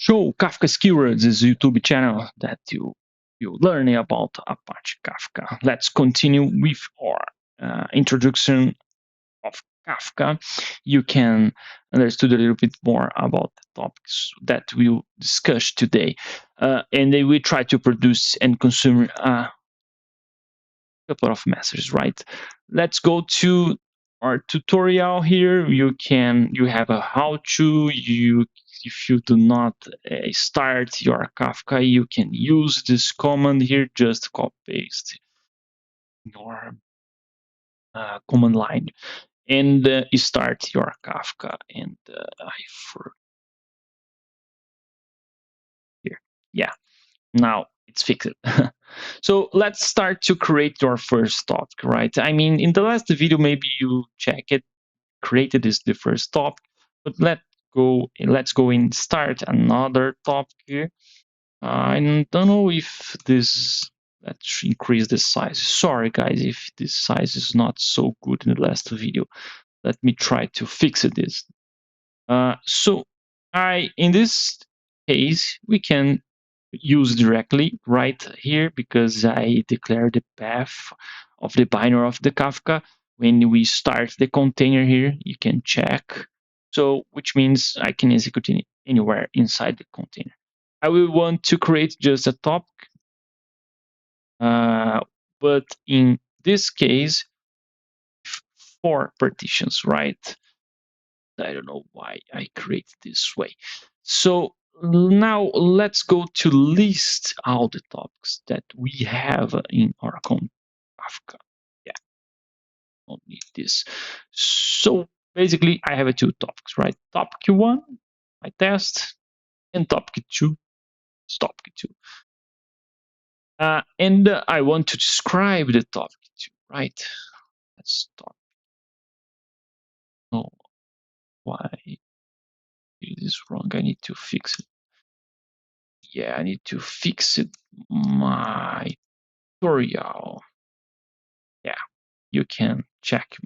show Kafka Keywords is a YouTube channel that you learn about Apache Kafka. Let's continue with our introduction of Kafka. You can understand a little bit more about the topics that we'll discuss today, and then we try to produce and consume a couple of messages. Right? Let's go to our tutorial here. You have a how-to. If you do not start your Kafka, you can use this command here. Just copy paste your command line and start your Kafka. And here, yeah, now it's fixed. So let's start to create your first topic, right? I mean, in the last video, maybe you check it, created the first topic, but let's go and start another topic here. I don't know if this, let's increase the size. Sorry guys, if this size is not so good in the last video. Let me try to fix this. So in this case, we can use directly right here because I declare the path of the binary of the Kafka. When we start the container here, you can check. So which means I can execute anywhere inside the container. I will want to create just a topic, but in this case, 4 partitions, right? I don't know why I create this way. So now let's go to list all the topics that we have in our Kafka. Yeah, don't need this. So basically, I have 2 topics, right? Topic 1, my test, and topic 2, topic 2. And I want to describe the topic 2, right? Let's stop. Oh, why is this wrong? I need to fix it. Yeah, I need to fix it. My tutorial. Yeah, you can check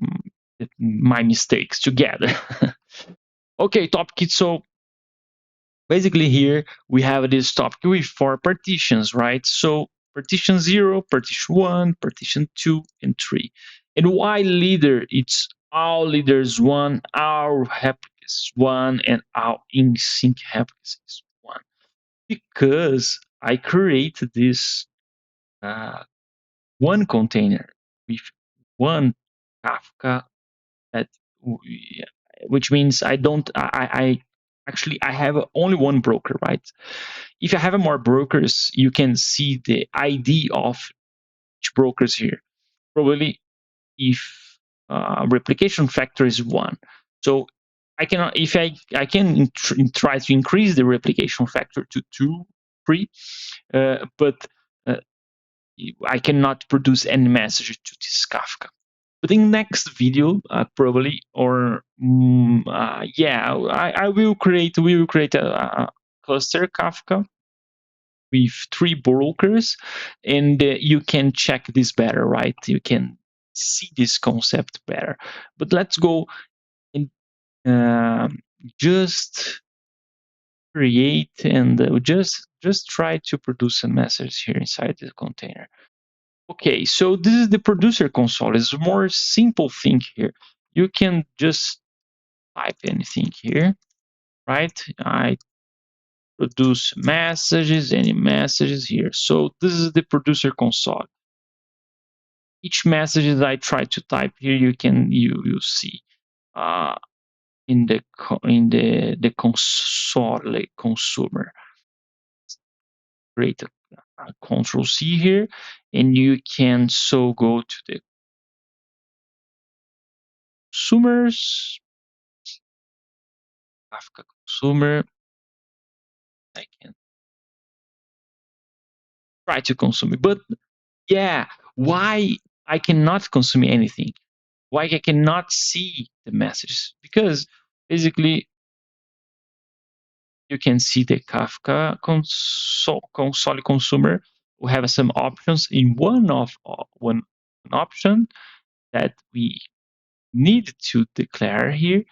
my mistakes together. Okay, topic. So basically here we have this topic with 4 partitions, right? So partition 0, partition 1, partition 2, and 3. And why leader? It's all leaders 1, our replicas 1, and our in-sync replicas is 1. Because I created this one container with one Kafka, that which means I have only one broker, right? If I have more brokers, you can see the ID of each brokers here. Probably if replication factor is 1. So I cannot, if I can try to increase the replication factor to 2, 3, but I cannot produce any message to this Kafka. But in next video, probably, or yeah, we will create a cluster Kafka with 3 brokers, and you can check this better, right? You can see this concept better. But let's go and just create and just try to produce a message here inside the container. Okay, so this is the producer console. It's a more simple thing here. You can just type anything here, right? I produce messages, any messages here. So this is the producer console. Each message that I try to type here, you see in the console consumer. Create a Control C here, and you can so go to the consumers, Kafka consumer. I can try to consume it, but yeah, why I cannot consume anything? Why I cannot see the messages? Because basically you can see the Kafka console consumer. We have some options. In one option that we need to declare here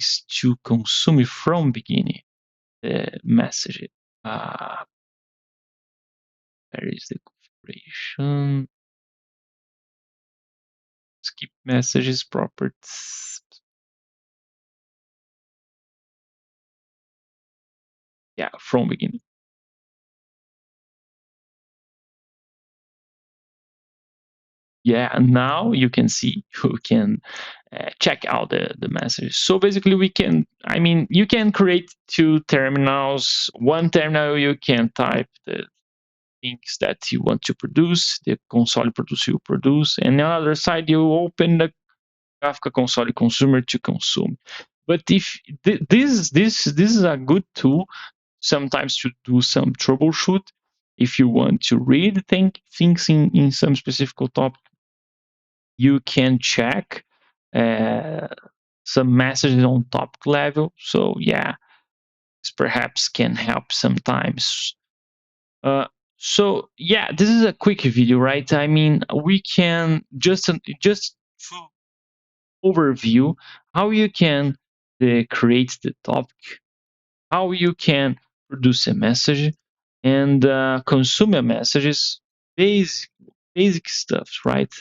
is to consume from beginning. the message. Uh, there is the configuration. Skip messages properties. Yeah, from beginning. Yeah, and now you can see you can check out the messages. So basically we can, I mean, you can create two terminals. One terminal you can type the things that you want to produce, the console produce you produce, and on the other side you open the Kafka console consumer to consume. But if this is a good tool sometimes to do some troubleshoot. If you want to read things in some specific topic, you can check uh, some messages on topic level. So yeah, this perhaps can help sometimes. Uh, so yeah, this is a quick video, right? I mean, we can just full overview how you can create the topic, how you can produce a message, and consume a messages, basic basic stuff, right?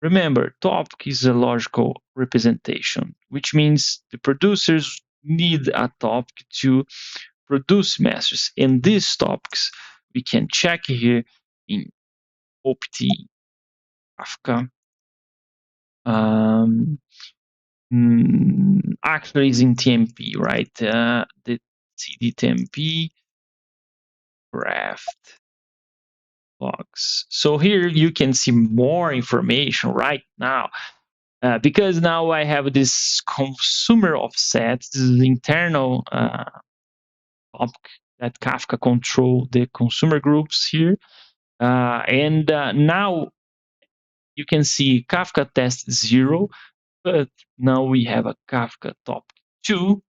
Remember, topic is a logical representation, which means the producers need a topic to produce messages. And these topics we can check here in OPT Kafka. Um, actually, is in TMP, right? The CD TMP craft logs. So here you can see more information right now. Because now I have this consumer offset, this is internal topic that Kafka control the consumer groups here. And now you can see Kafka test 0, but now we have a Kafka topic 2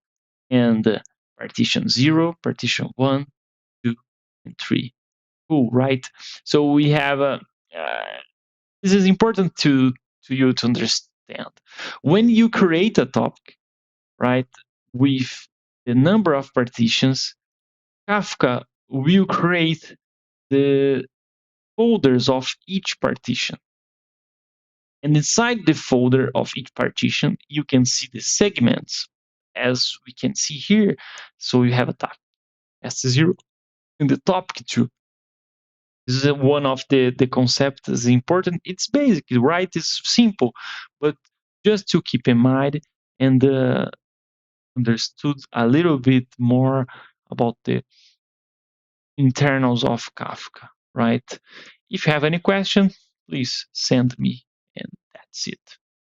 and partition 0, partition 1, 2, and 3. Cool, right? So we have a this is important to you to understand. When you create a topic, right, with the number of partitions, Kafka will create the folders of each partition. And inside the folder of each partition, you can see the segments as we can see here. So you have a topic S0 in the topic 2. This is one of the concepts is important. It's basic, right? It's simple, but just to keep in mind and understood a little bit more about the internals of Kafka, right? If you have any question, please send me, and that's it.